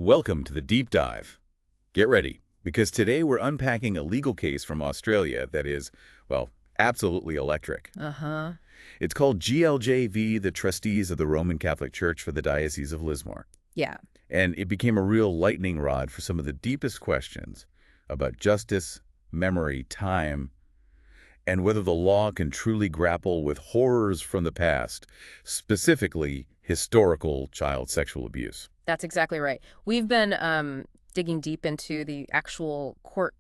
Welcome to the deep dive. Get ready, because today we're unpacking a legal case from Australia that is, well, absolutely electric. Uh-huh. It's called GLJ v. the Trustees of the Roman Catholic Church for the Diocese of Lismore. Yeah. And it became a real lightning rod for some of the deepest questions about justice, memory, time, and whether the law can truly grapple with horrors from the past, specifically historical child sexual abuse. That's exactly right. We've been digging deep into the actual court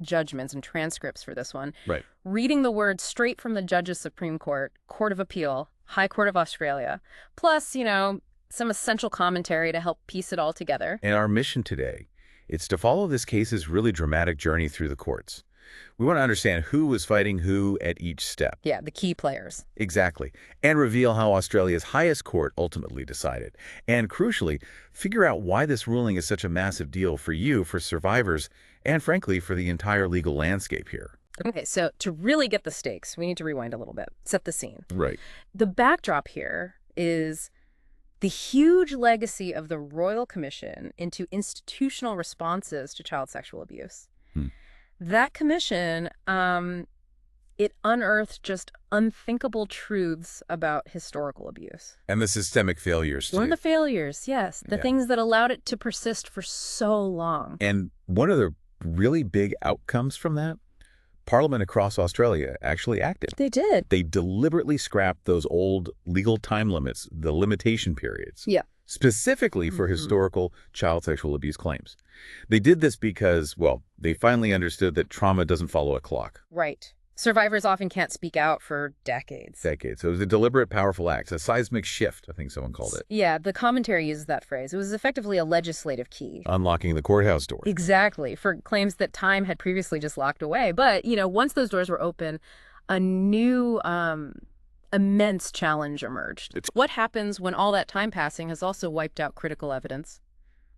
judgments and transcripts for this one. Right. Reading the words straight from the Judges Supreme Court, Court of Appeal, High Court of Australia, plus, some essential commentary to help piece it all together. And our mission today, it's to follow this case's really dramatic journey through the courts. We want to understand who was fighting who at each step. Yeah, the key players. Exactly. And reveal how Australia's highest court ultimately decided. And crucially, figure out why this ruling is such a massive deal for you, for survivors, and frankly, for the entire legal landscape here. Okay, so to really get the stakes, we need to rewind a little bit, set the scene. Right. The backdrop here is the huge legacy of the Royal Commission into institutional responses to child sexual abuse. That commission, it unearthed just unthinkable truths about historical abuse. And the systemic failures, too. One of the failures, yes. The things that allowed it to persist for so long. And one of the really big outcomes from that, Parliament across Australia actually acted. They did. They deliberately scrapped those old legal time limits, the limitation periods. Yeah. Specifically for historical child sexual abuse claims. They did this because, well, they finally understood that trauma doesn't follow a clock. Right. Survivors often can't speak out for decades. So it was a deliberate, powerful act, a seismic shift, I think someone called it. Yeah, the commentary uses that phrase. It was effectively a legislative key. Unlocking the courthouse door. Exactly, for claims that time had previously just locked away. But, once those doors were open, a new immense challenge emerged. What happens when all that time passing has also wiped out critical evidence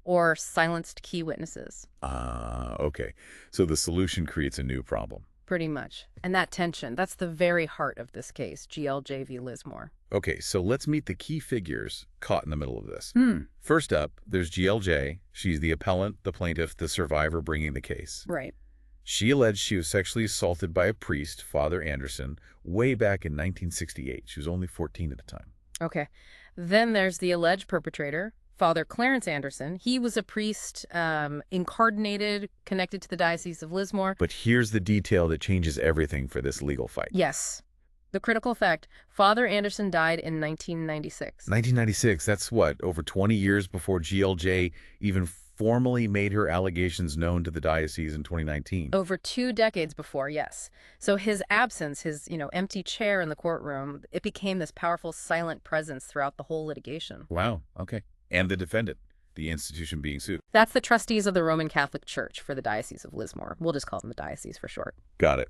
or silenced key witnesses? Okay. So the solution creates a new problem. Pretty much. And that tension, that's the very heart of this case, GLJ v. Lismore. Okay, so let's meet the key figures caught in the middle of this. First up, there's GLJ. She's the appellant, the plaintiff, the survivor bringing the case. Right. She alleged she was sexually assaulted by a priest, Father Anderson, way back in 1968. She was only 14 at the time. Okay. Then there's the alleged perpetrator, Father Clarence Anderson. He was a priest, incardinated, connected to the Diocese of Lismore. But here's the detail that changes everything for this legal fight. Yes. The critical fact, Father Anderson died in 1996. 1996, that's what, over 20 years before GLJ even formally made her allegations known to the diocese in 2019. Over 2 decades before, yes. So his absence, his, empty chair in the courtroom, it became this powerful silent presence throughout the whole litigation. Wow, okay. And the defendant, the institution being sued. That's the Trustees of the Roman Catholic Church for the Diocese of Lismore. We'll just call them the diocese for short. Got it.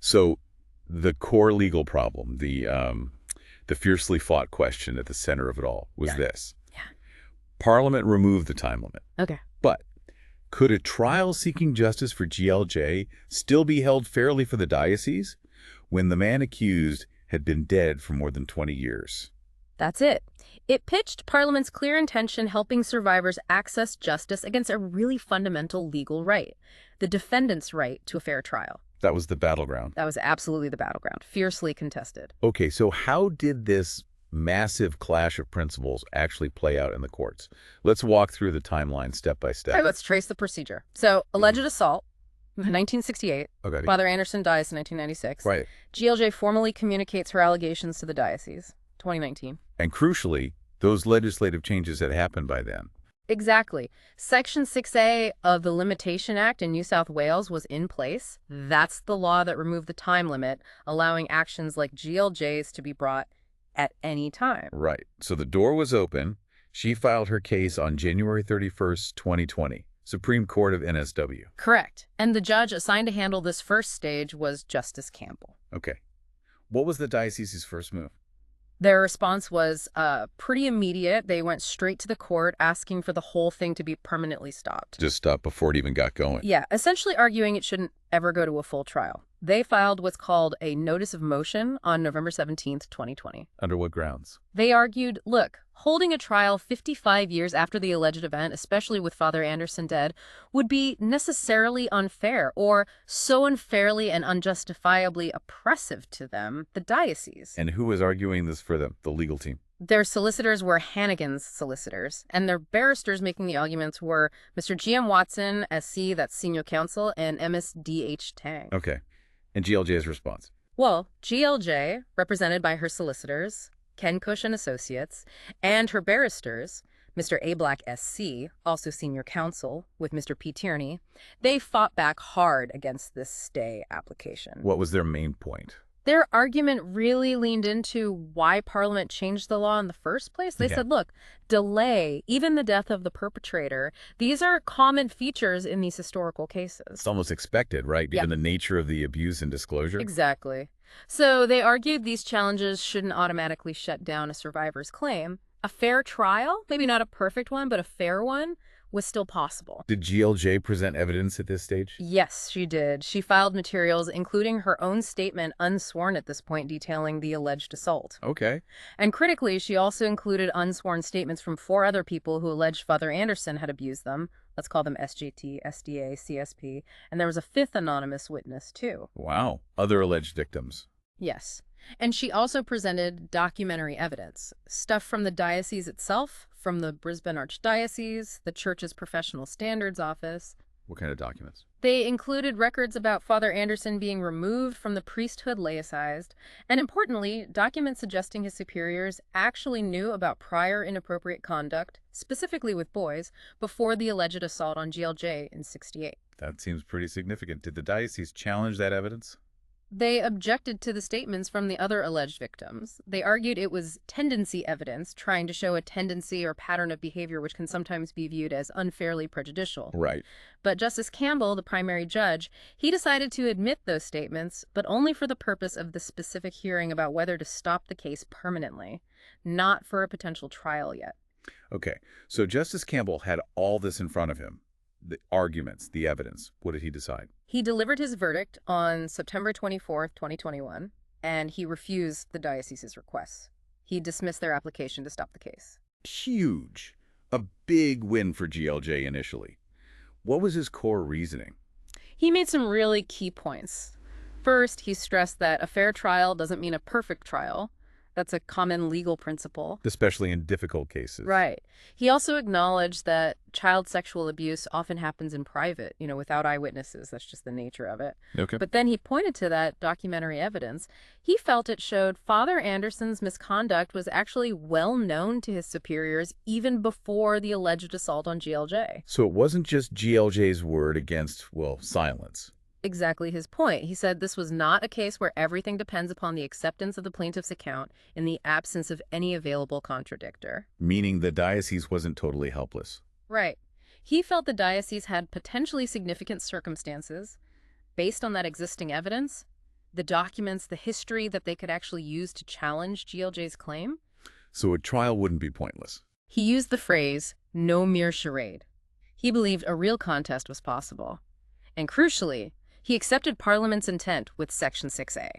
So the core legal problem, the fiercely fought question at the center of it all was this. Parliament removed the time limit. Okay. But could a trial seeking justice for GLJ still be held fairly for the diocese when the man accused had been dead for more than 20 years? That's it. It pitched Parliament's clear intention helping survivors access justice against a really fundamental legal right, the defendant's right to a fair trial. That was the battleground. That was absolutely the battleground, fiercely contested. Okay, so how did this massive clash of principles actually play out in the courts? Let's walk through the timeline step by step. All right, let's trace the procedure. So, alleged assault, 1968. Okay. Father Anderson dies in 1996. Right. GLJ formally communicates her allegations to the diocese, 2019. And crucially, those legislative changes had happened by then. Exactly. Section 6A of the Limitation Act in New South Wales was in place. That's the law that removed the time limit, allowing actions like GLJ's to be brought at any time. Right. So the door was open. She filed her case on January 31st, 2020, Supreme Court of NSW. Correct. And the judge assigned to handle this first stage was Justice Campbell. Okay. What was the diocese's first move? Their response was pretty immediate. They went straight to the court asking for the whole thing to be permanently stopped. Just stopped before it even got going. Yeah, essentially arguing it shouldn't ever go to a full trial. They filed what's called a notice of motion on November 17th, 2020. Under what grounds? They argued, look, holding a trial 55 years after the alleged event, especially with Father Anderson dead, would be necessarily unfair or so unfairly and unjustifiably oppressive to them, the diocese. And who was arguing this for them, the legal team? Their solicitors were Hannigan's solicitors, and their barristers making the arguments were Mr. G.M. Watson, SC, that's senior counsel, and MSDH Tang. Okay. And GLJ's response? Well, GLJ, represented by her solicitors, Ken Cush and Associates, and her barristers, Mr. A. Black, SC, also senior counsel, with Mr. P. Tierney, they fought back hard against this stay application. What was their main point? Their argument really leaned into why Parliament changed the law in the first place. They said, look, delay, even the death of the perpetrator, these are common features in these historical cases. It's almost expected, right? Given the nature of the abuse and disclosure. Exactly. So they argued these challenges shouldn't automatically shut down a survivor's claim. A fair trial, maybe not a perfect one, but a fair one, was still possible. Did GLJ present evidence at this stage? Yes, she did. She filed materials, including her own statement, unsworn at this point, detailing the alleged assault. Okay. And critically, she also included unsworn statements from 4 other people who alleged Father Anderson had abused them. Let's call them SJT, SDA, CSP. And there was a 5th anonymous witness, too. Wow. Other alleged victims. Yes. And she also presented documentary evidence, stuff from the diocese itself, from the Brisbane Archdiocese, the church's professional standards office. What kind of documents? They included records about Father Anderson being removed from the priesthood laicized, and importantly, documents suggesting his superiors actually knew about prior inappropriate conduct, specifically with boys, before the alleged assault on GLJ in '68. That seems pretty significant. Did the diocese challenge that evidence? They objected to the statements from the other alleged victims. They argued it was tendency evidence, trying to show a tendency or pattern of behavior which can sometimes be viewed as unfairly prejudicial. Right. But Justice Campbell, the primary judge, he decided to admit those statements, but only for the purpose of the specific hearing about whether to stop the case permanently, not for a potential trial yet. Okay, so Justice Campbell had all this in front of him. The arguments, the evidence. What did he decide? He delivered his verdict on September 24th, 2021, and he refused the diocese's requests. He dismissed their application to stop the case. Huge. A big win for GLJ initially. What was his core reasoning? He made some really key points. First, he stressed that a fair trial doesn't mean a perfect trial. That's a common legal principle. Especially in difficult cases. Right. He also acknowledged that child sexual abuse often happens in private, without eyewitnesses. That's just the nature of it. Okay. But then he pointed to that documentary evidence. He felt it showed Father Anderson's misconduct was actually well known to his superiors even before the alleged assault on GLJ. So it wasn't just GLJ's word against, silence. Exactly his point. He said this was not a case where everything depends upon the acceptance of the plaintiff's account in the absence of any available contradictor. Meaning the diocese wasn't totally helpless. Right. He felt the diocese had potentially significant circumstances based on that existing evidence, the documents, the history that they could actually use to challenge GLJ's claim. So a trial wouldn't be pointless. He used the phrase, no mere charade. He believed a real contest was possible. And crucially, he accepted Parliament's intent with Section 6A,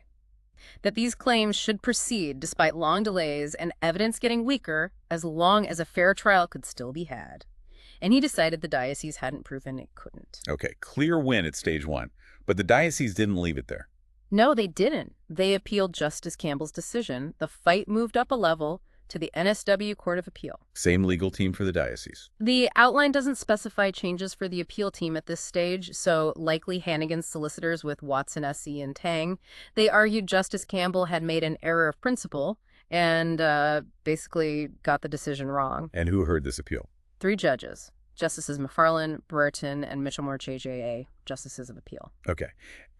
that these claims should proceed despite long delays and evidence getting weaker as long as a fair trial could still be had. And he decided the diocese hadn't proven it couldn't. Okay, clear win at stage 1. But the diocese didn't leave it there. No, they didn't. They appealed Justice Campbell's decision. The fight moved up a level to the NSW Court of Appeal. Same legal team for the diocese. The outline doesn't specify changes for the appeal team at this stage, so likely Hannigan's solicitors with Watson, SC, and Tang. They argued Justice Campbell had made an error of principle and basically got the decision wrong. And who heard this appeal? 3 judges. Justices McFarlane, Brereton, and Mitchell-Moore JJA, Justices of Appeal. Okay.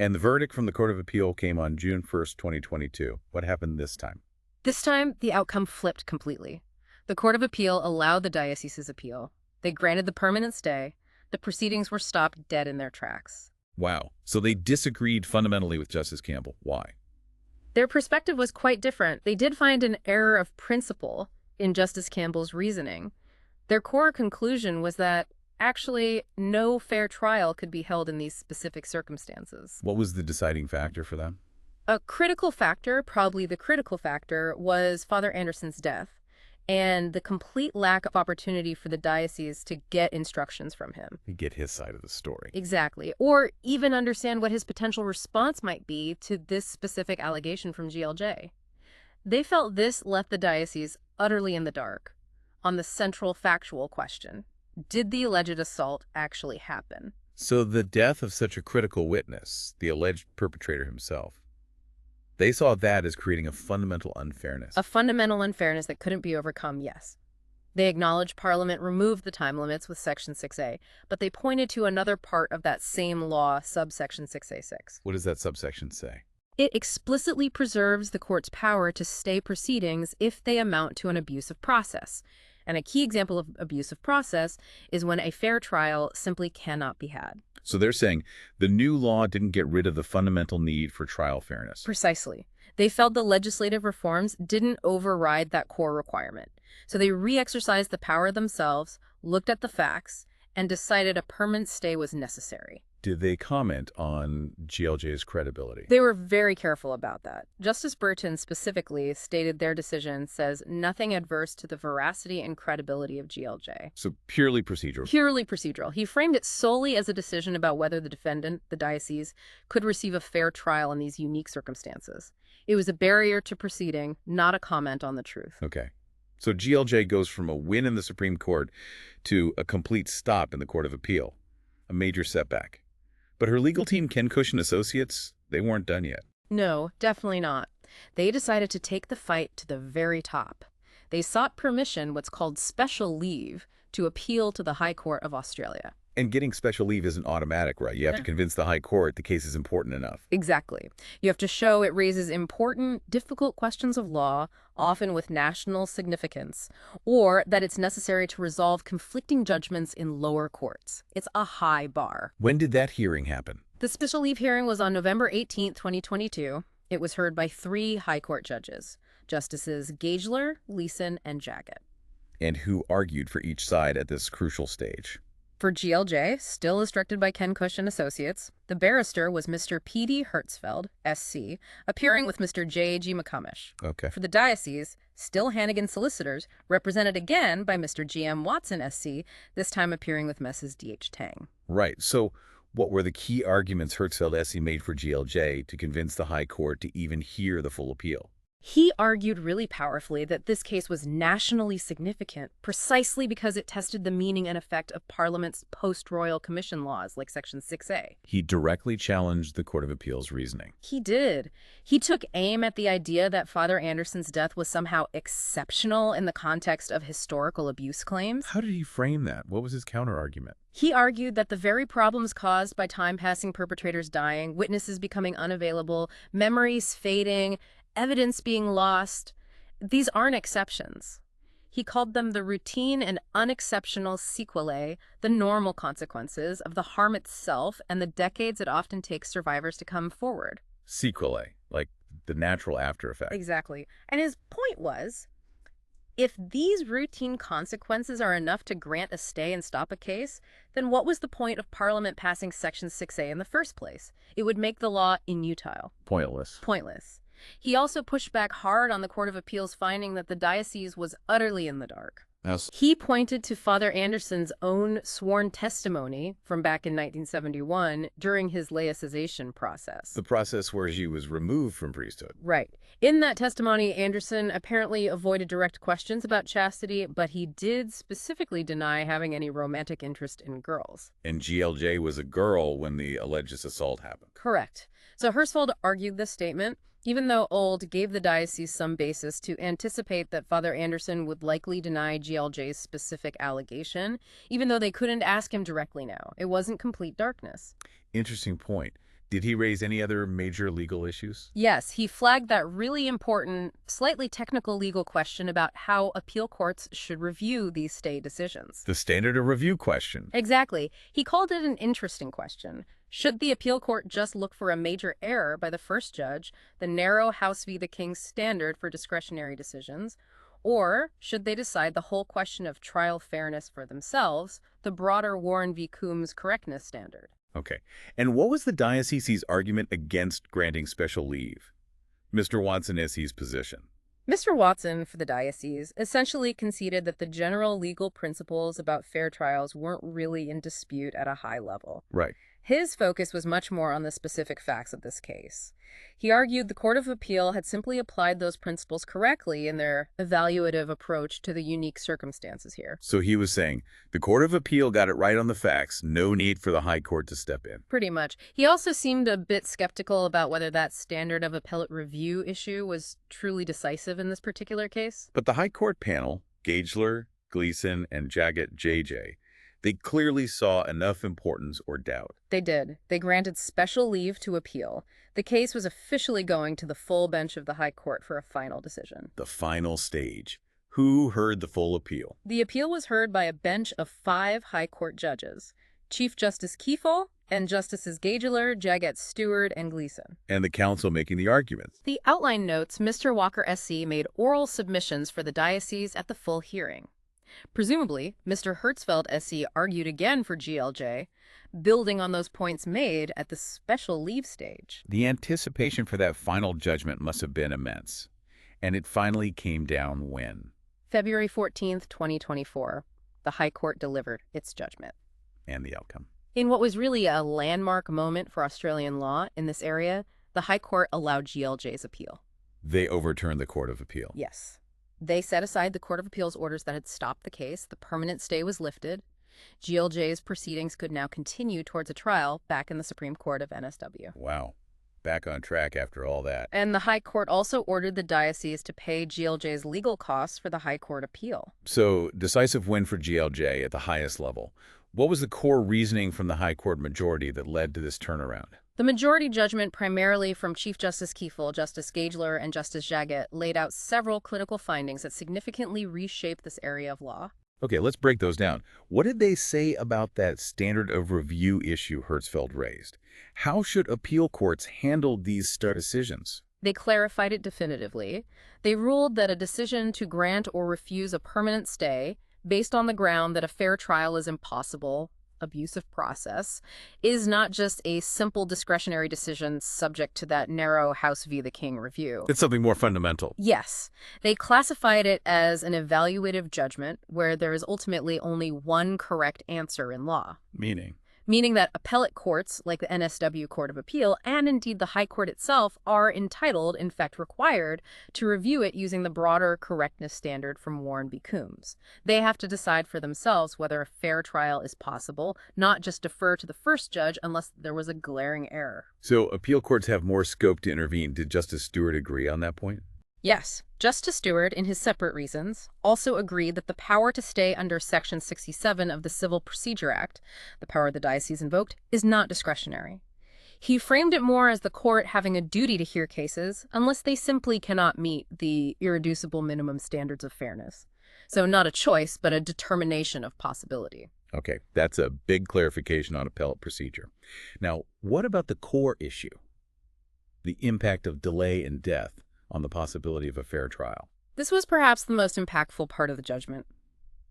And the verdict from the Court of Appeal came on June 1st, 2022. What happened this time? This time, the outcome flipped completely. The Court of Appeal allowed the diocese's appeal. They granted the permanent stay. The proceedings were stopped dead in their tracks. Wow. So they disagreed fundamentally with Justice Campbell. Why? Their perspective was quite different. They did find an error of principle in Justice Campbell's reasoning. Their core conclusion was that actually no fair trial could be held in these specific circumstances. What was the deciding factor for them? A critical factor, probably the critical factor, was Father Anderson's death and the complete lack of opportunity for the diocese to get instructions from him. You get his side of the story. Exactly. Or even understand what his potential response might be to this specific allegation from GLJ. They felt this left the diocese utterly in the dark on the central factual question. Did the alleged assault actually happen? So the death of such a critical witness, the alleged perpetrator himself, they saw that as creating a fundamental unfairness. A fundamental unfairness that couldn't be overcome, yes. They acknowledged Parliament removed the time limits with Section 6A, but they pointed to another part of that same law, subsection 6A6. What does that subsection say? It explicitly preserves the court's power to stay proceedings if they amount to an abuse of process. And a key example of abuse of process is when a fair trial simply cannot be had. So they're saying the new law didn't get rid of the fundamental need for trial fairness. Precisely. They felt the legislative reforms didn't override that core requirement. So they re-exercised the power themselves, looked at the facts, and decided a permanent stay was necessary. Did they comment on GLJ's credibility? They were very careful about that. Justice Burton specifically stated their decision says nothing adverse to the veracity and credibility of GLJ. So purely procedural. Purely procedural. He framed it solely as a decision about whether the defendant, the diocese, could receive a fair trial in these unique circumstances. It was a barrier to proceeding, not a comment on the truth. Okay. So GLJ goes from a win in the Supreme Court to a complete stop in the Court of Appeal, a major setback. But her legal team, Ken Cush and Associates, they weren't done yet. No, definitely not. They decided to take the fight to the very top. They sought permission, what's called special leave, to appeal to the High Court of Australia. And getting special leave isn't automatic, right? You have to convince the High Court the case is important enough. Exactly. You have to show it raises important, difficult questions of law, often with national significance, or that it's necessary to resolve conflicting judgments in lower courts. It's a high bar. When did that hearing happen? The special leave hearing was on November 18, 2022. It was heard by 3 High Court judges, Justices Gagler, Leeson, and Jaggett. And who argued for each side at this crucial stage? For GLJ, still instructed by Ken Cush and Associates, the barrister was Mr. P.D. Hertzfeld, SC, appearing with Mr. J.G. McCumish. Okay. For the diocese, still Hannigan solicitors, represented again by Mr. G.M. Watson, SC, this time appearing with Mrs. D.H. Tang. Right. So what were the key arguments Hertzfeld SC made for GLJ to convince the High Court to even hear the full appeal? He argued really powerfully that this case was nationally significant precisely because it tested the meaning and effect of Parliament's post-Royal Commission laws like Section 6A. He directly challenged the Court of Appeal's reasoning. He did. He took aim at the idea that Father Anderson's death was somehow exceptional in the context of historical abuse claims. How did he frame that? What was his counter-argument? He argued that the very problems caused by time-passing perpetrators dying, witnesses becoming unavailable, memories fading, evidence being lost, these aren't exceptions. He called them the routine and unexceptional sequelae, the normal consequences of the harm itself and the decades it often takes survivors to come forward. Sequelae, like the natural after effect. Exactly. And his point was, if these routine consequences are enough to grant a stay and stop a case, then what was the point of Parliament passing Section 6A in the first place? It would make the law inutile. Pointless. Pointless. He also pushed back hard on the Court of Appeal's finding that the diocese was utterly in the dark. Yes. He pointed to Father Anderson's own sworn testimony from back in 1971 during his laicization process. The process where he was removed from priesthood. Right. In that testimony, Anderson apparently avoided direct questions about chastity, but he did specifically deny having any romantic interest in girls. And GLJ was a girl when the alleged assault happened. Correct. So Hertzfeld argued this statement, even though Old gave the diocese some basis to anticipate that Father Anderson would likely deny GLJ's specific allegation, even though they couldn't ask him directly now. It wasn't complete darkness. Interesting point. Did he raise any other major legal issues? Yes, he flagged that really important, slightly technical legal question about how appeal courts should review these stay decisions. The standard of review question. Exactly. He called it an interesting question. Should the appeal court just look for a major error by the first judge, the narrow House v. the King standard for discretionary decisions, Or should they decide the whole question of trial fairness for themselves, the broader Warren v. Coombs correctness standard? Okay. And what was the diocese's argument against granting special leave? Mr. Watson SE's position. Mr. Watson, for the diocese, essentially conceded that the general legal principles about fair trials weren't really in dispute at a high level. Right. His focus was much more on the specific facts of this case. He argued the Court of Appeal had simply applied those principles correctly in their evaluative approach to the unique circumstances here. So he was saying the Court of Appeal got it right on the facts, no need for the High Court to step in. Pretty much. He also seemed a bit skeptical about whether that standard of appellate review issue was truly decisive in this particular case. But the High Court panel, Gagler, Gleason, and GLJ, they clearly saw enough importance or doubt. They did. They granted special leave to appeal. The case was officially going to the full bench of the High Court for a final decision. The final stage. Who heard the full appeal? The appeal was heard by a bench of 5 High Court judges, Chief Justice Kiefel and Justices Gagler, Jagat Stewart, and Gleason. And the council making the arguments. The outline notes Mr. Walker SC made oral submissions for the diocese at the full hearing. Presumably, Mr. Hertzfeld SC argued again for GLJ, building on those points made at the special leave stage. The anticipation for that final judgment must have been immense. And it finally came down when? February 14th, 2024. The High Court delivered its judgment. And the outcome. In what was really a landmark moment for Australian law in this area, the High Court allowed GLJ's appeal. They overturned the Court of Appeal. Yes. They set aside the Court of Appeal's orders that had stopped the case. The permanent stay was lifted. GLJ's proceedings could now continue towards a trial back in the Supreme Court of NSW. Wow. Back on track after all that. And the High Court also ordered the diocese to pay GLJ's legal costs for the High Court appeal. So, decisive win for GLJ at the highest level. What was the core reasoning from the High Court majority that led to this turnaround? The majority judgment, primarily from Chief Justice Kiefel, Justice Gagler, and Justice Jagat, laid out several critical findings that significantly reshaped this area of law. Okay, let's break those down. What did they say about that standard of review issue Hertzfeld raised? How should appeal courts handle these decisions? They clarified it definitively. They ruled that a decision to grant or refuse a permanent stay, based on the ground that a fair trial is impossible, abusive process, is not just a simple discretionary decision subject to that narrow House v. the King review. It's something more fundamental. Yes. They classified it as an evaluative judgment where there is ultimately only one correct answer in law. Meaning that appellate courts, like the NSW Court of Appeal, and indeed the High Court itself, are entitled, in fact required, to review it using the broader correctness standard from Warren v. Coombs. They have to decide for themselves whether a fair trial is possible, not just defer to the first judge unless there was a glaring error. So appeal courts have more scope to intervene. Did Justice Stewart agree on that point? Yes. Justice Stewart, in his separate reasons, also agreed that the power to stay under Section 67 of the Civil Procedure Act, the power the diocese invoked, is not discretionary. He framed it more as the court having a duty to hear cases unless they simply cannot meet the irreducible minimum standards of fairness. So not a choice, but a determination of possibility. Okay, that's a big clarification on appellate procedure. Now, what about the core issue? The impact of delay and death on the possibility of a fair trial. This was perhaps the most impactful part of the judgment.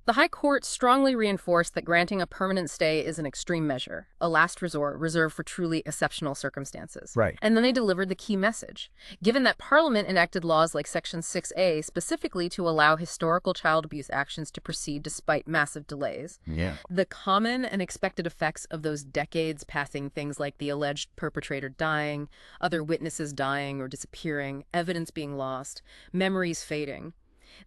The High Court strongly reinforced that granting a permanent stay is an extreme measure, a last resort reserved for truly exceptional circumstances. Right. And then they delivered the key message. Given that Parliament enacted laws like Section 6A specifically to allow historical child abuse actions to proceed despite massive delays, the common and expected effects of those decades passing, things like the alleged perpetrator dying, other witnesses dying or disappearing, evidence being lost, memories fading,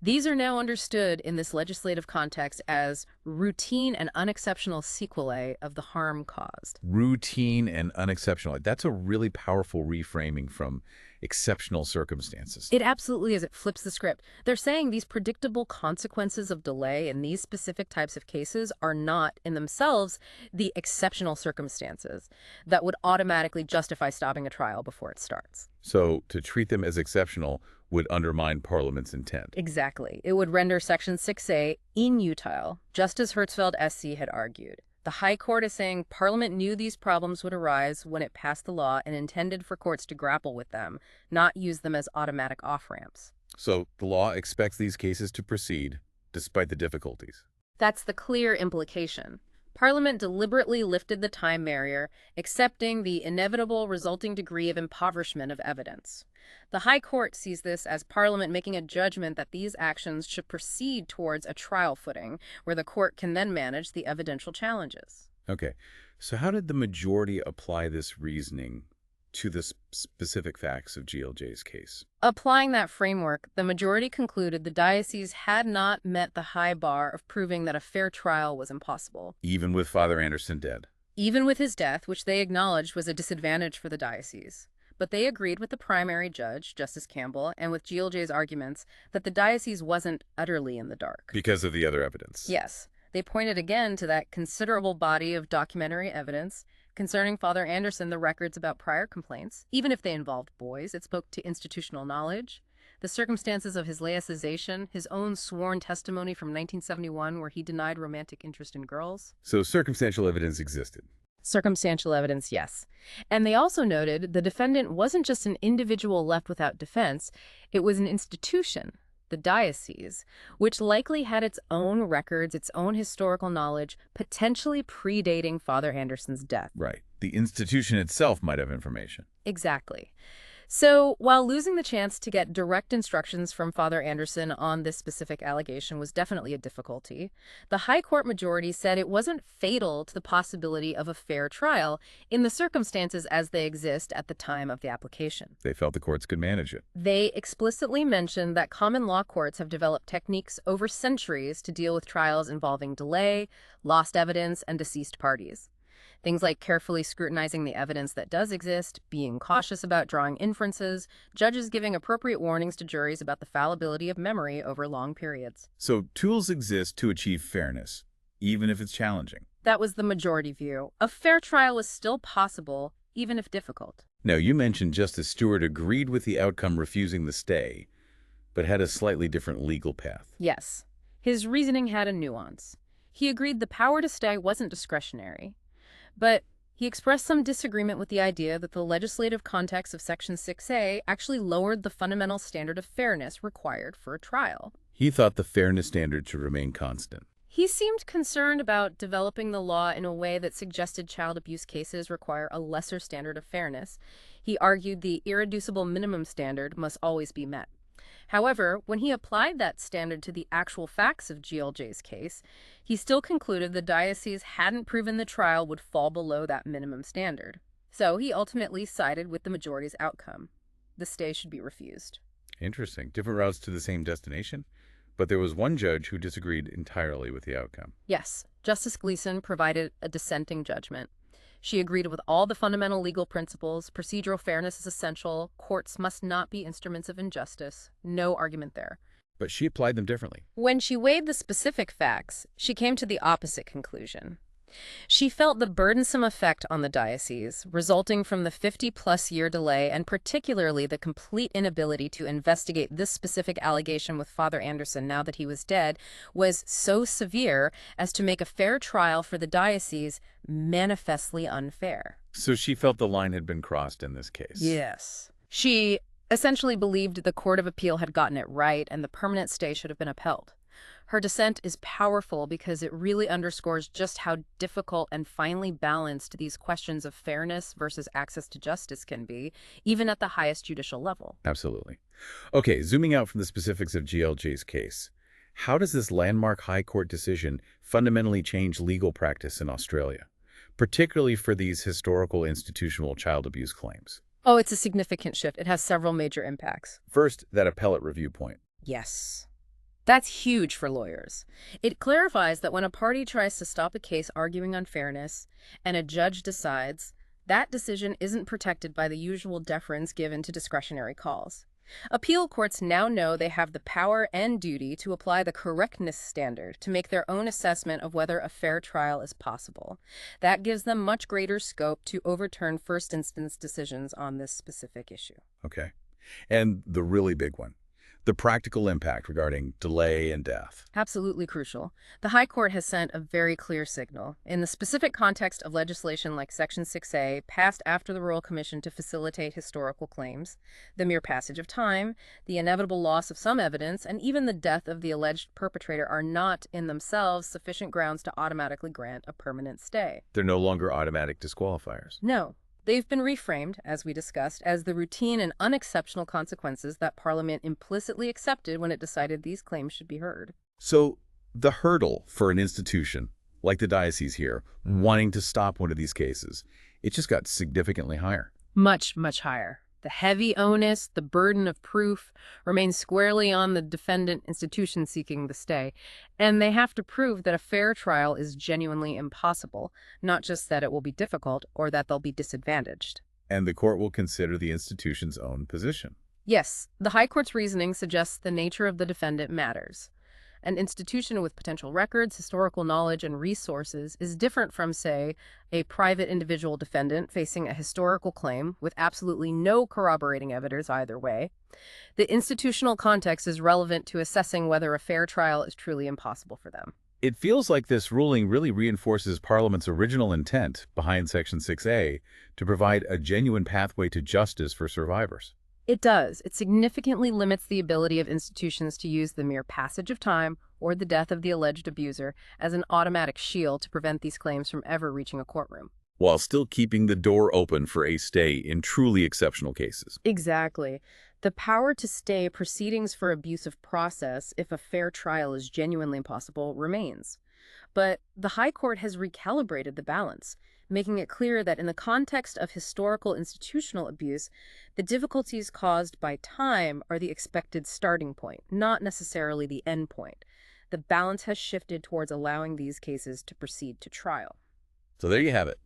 these are now understood in this legislative context as routine and unexceptional sequelae of the harm caused. Routine and unexceptional. That's a really powerful reframing from exceptional circumstances. It absolutely is. It flips the script. They're saying these predictable consequences of delay in these specific types of cases are not, in themselves, the exceptional circumstances that would automatically justify stopping a trial before it starts. So to treat them as exceptional would undermine Parliament's intent. Exactly. It would render Section 6A inutile, just as Hertzfeld SC had argued. The High Court is saying Parliament knew these problems would arise when it passed the law and intended for courts to grapple with them, not use them as automatic off-ramps. So the law expects these cases to proceed despite the difficulties. That's the clear implication. Parliament deliberately lifted the time barrier, accepting the inevitable resulting degree of impoverishment of evidence. The High Court sees this as Parliament making a judgment that these actions should proceed towards a trial footing, where the court can then manage the evidential challenges. Okay, so how did the majority apply this reasoning to the specific facts of GLJ's case? Applying that framework, the majority concluded the diocese had not met the high bar of proving that a fair trial was impossible. Even with Father Anderson dead? Even with his death, which they acknowledged was a disadvantage for the diocese. But they agreed with the primary judge, Justice Campbell, and with GLJ's arguments that the diocese wasn't utterly in the dark. Because of the other evidence? Yes. They pointed again to that considerable body of documentary evidence concerning Father Anderson, the records about prior complaints. Even if they involved boys, it spoke to institutional knowledge. The circumstances of his laicization, his own sworn testimony from 1971 where he denied romantic interest in girls. So circumstantial evidence existed? Circumstantial evidence, yes. And they also noted the defendant wasn't just an individual left without defense, it was an institution, the diocese, which likely had its own records, its own historical knowledge, potentially predating Father Anderson's death. Right. The institution itself might have information. Exactly. So, while losing the chance to get direct instructions from Father Anderson on this specific allegation was definitely a difficulty, the High Court majority said it wasn't fatal to the possibility of a fair trial in the circumstances as they exist at the time of the application. They felt the courts could manage it. They explicitly mentioned that common law courts have developed techniques over centuries to deal with trials involving delay, lost evidence, and deceased parties. Things like carefully scrutinizing the evidence that does exist, being cautious about drawing inferences, judges giving appropriate warnings to juries about the fallibility of memory over long periods. So tools exist to achieve fairness, even if it's challenging. That was the majority view. A fair trial was still possible, even if difficult. Now, you mentioned Justice Stewart agreed with the outcome refusing the stay, but had a slightly different legal path. Yes. His reasoning had a nuance. He agreed the power to stay wasn't discretionary. But he expressed some disagreement with the idea that the legislative context of Section 6A actually lowered the fundamental standard of fairness required for a trial. He thought the fairness standard should remain constant. He seemed concerned about developing the law in a way that suggested child abuse cases require a lesser standard of fairness. He argued the irreducible minimum standard must always be met. However, when he applied that standard to the actual facts of GLJ's case, he still concluded the diocese hadn't proven the trial would fall below that minimum standard. So he ultimately sided with the majority's outcome. The stay should be refused. Interesting. Different routes to the same destination? But there was one judge who disagreed entirely with the outcome. Yes, Justice Gleeson provided a dissenting judgment. She agreed with all the fundamental legal principles. Procedural fairness is essential. Courts must not be instruments of injustice. No argument there. But she applied them differently. When she weighed the specific facts, she came to the opposite conclusion. She felt the burdensome effect on the diocese, resulting from the 50-plus-year delay and particularly the complete inability to investigate this specific allegation with Father Anderson now that he was dead, was so severe as to make a fair trial for the diocese manifestly unfair. So she felt the line had been crossed in this case. Yes. She essentially believed the Court of Appeal had gotten it right and the permanent stay should have been upheld. Her dissent is powerful because it really underscores just how difficult and finely balanced these questions of fairness versus access to justice can be, even at the highest judicial level. Absolutely. Okay, zooming out from the specifics of GLJ's case, how does this landmark High Court decision fundamentally change legal practice in Australia, particularly for these historical institutional child abuse claims? Oh, it's a significant shift. It has several major impacts. First, that appellate review point. Yes. That's huge for lawyers. It clarifies that when a party tries to stop a case arguing unfairness and a judge decides, that decision isn't protected by the usual deference given to discretionary calls. Appeal courts now know they have the power and duty to apply the correctness standard to make their own assessment of whether a fair trial is possible. That gives them much greater scope to overturn first instance decisions on this specific issue. Okay. And the really big one, the practical impact regarding delay and death. Absolutely crucial. The High Court has sent a very clear signal. In the specific context of legislation like Section 6A, passed after the Royal Commission to facilitate historical claims, the mere passage of time, the inevitable loss of some evidence, and even the death of the alleged perpetrator are not in themselves sufficient grounds to automatically grant a permanent stay. They're no longer automatic disqualifiers. No. They've been reframed, as we discussed, as the routine and unexceptional consequences that Parliament implicitly accepted when it decided these claims should be heard. So the hurdle for an institution, like the diocese here, wanting to stop one of these cases, it just got significantly higher. Much, much higher. The heavy onus, the burden of proof, remains squarely on the defendant institution seeking the stay, and they have to prove that a fair trial is genuinely impossible, not just that it will be difficult or that they'll be disadvantaged. And the court will consider the institution's own position. Yes, the High Court's reasoning suggests the nature of the defendant matters. An institution with potential records, historical knowledge, and resources is different from, say, a private individual defendant facing a historical claim with absolutely no corroborating evidence either way. The institutional context is relevant to assessing whether a fair trial is truly impossible for them. It feels like this ruling really reinforces Parliament's original intent behind Section 6A to provide a genuine pathway to justice for survivors. It does. It significantly limits the ability of institutions to use the mere passage of time or the death of the alleged abuser as an automatic shield to prevent these claims from ever reaching a courtroom. While still keeping the door open for a stay in truly exceptional cases. Exactly. The power to stay proceedings for abuse of process, if a fair trial is genuinely impossible, remains. But the High Court has recalibrated the balance, making it clear that in the context of historical institutional abuse, the difficulties caused by time are the expected starting point, not necessarily the end point. The balance has shifted towards allowing these cases to proceed to trial. So there you have it.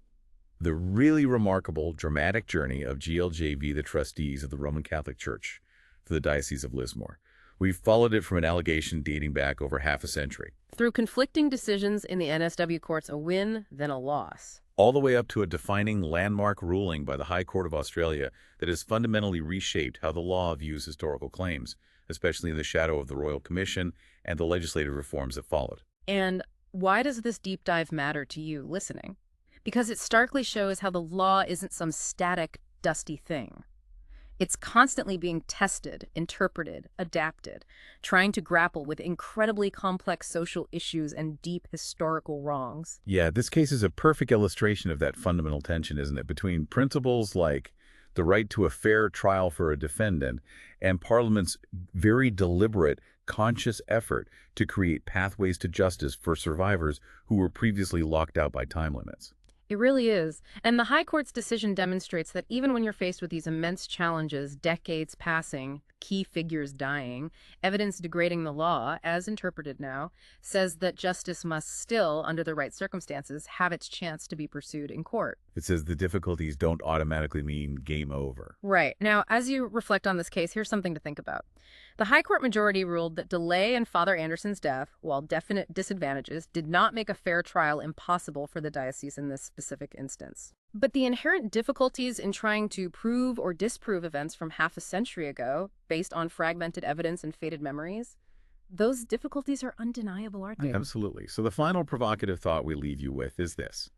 The really remarkable, dramatic journey of GLJ v. the trustees of the Roman Catholic Church for the Diocese of Lismore. We've followed it from an allegation dating back over half a century. Through conflicting decisions in the NSW courts, a win, then a loss. All the way up to a defining landmark ruling by the High Court of Australia that has fundamentally reshaped how the law views historical claims, especially in the shadow of the Royal Commission and the legislative reforms that followed. And why does this deep dive matter to you listening? Because it starkly shows how the law isn't some static, dusty thing. It's constantly being tested, interpreted, adapted, trying to grapple with incredibly complex social issues and deep historical wrongs. Yeah, this case is a perfect illustration of that fundamental tension, isn't it, between principles like the right to a fair trial for a defendant and Parliament's very deliberate, conscious effort to create pathways to justice for survivors who were previously locked out by time limits. It really is. And the High Court's decision demonstrates that even when you're faced with these immense challenges, decades passing, key figures dying, evidence degrading the law, as interpreted now, says that justice must still, under the right circumstances, have its chance to be pursued in court. It says the difficulties don't automatically mean game over. Right. Now, as you reflect on this case, here's something to think about. The High Court majority ruled that delay in Father Anderson's death, while definite disadvantages, did not make a fair trial impossible for the diocese in this specific instance. But the inherent difficulties in trying to prove or disprove events from half a century ago, based on fragmented evidence and faded memories, those difficulties are undeniable, aren't they? Absolutely. So the final provocative thought we leave you with is this.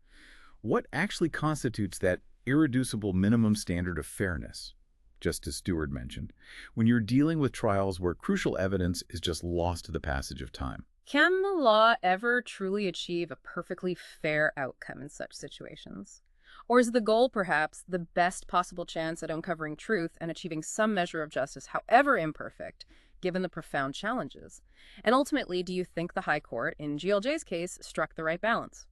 What actually constitutes that irreducible minimum standard of fairness? Just as Stewart mentioned, when you're dealing with trials where crucial evidence is just lost to the passage of time. Can the law ever truly achieve a perfectly fair outcome in such situations? Or is the goal, perhaps, the best possible chance at uncovering truth and achieving some measure of justice, however imperfect, given the profound challenges? And ultimately, do you think the High Court, in GLJ's case, struck the right balance?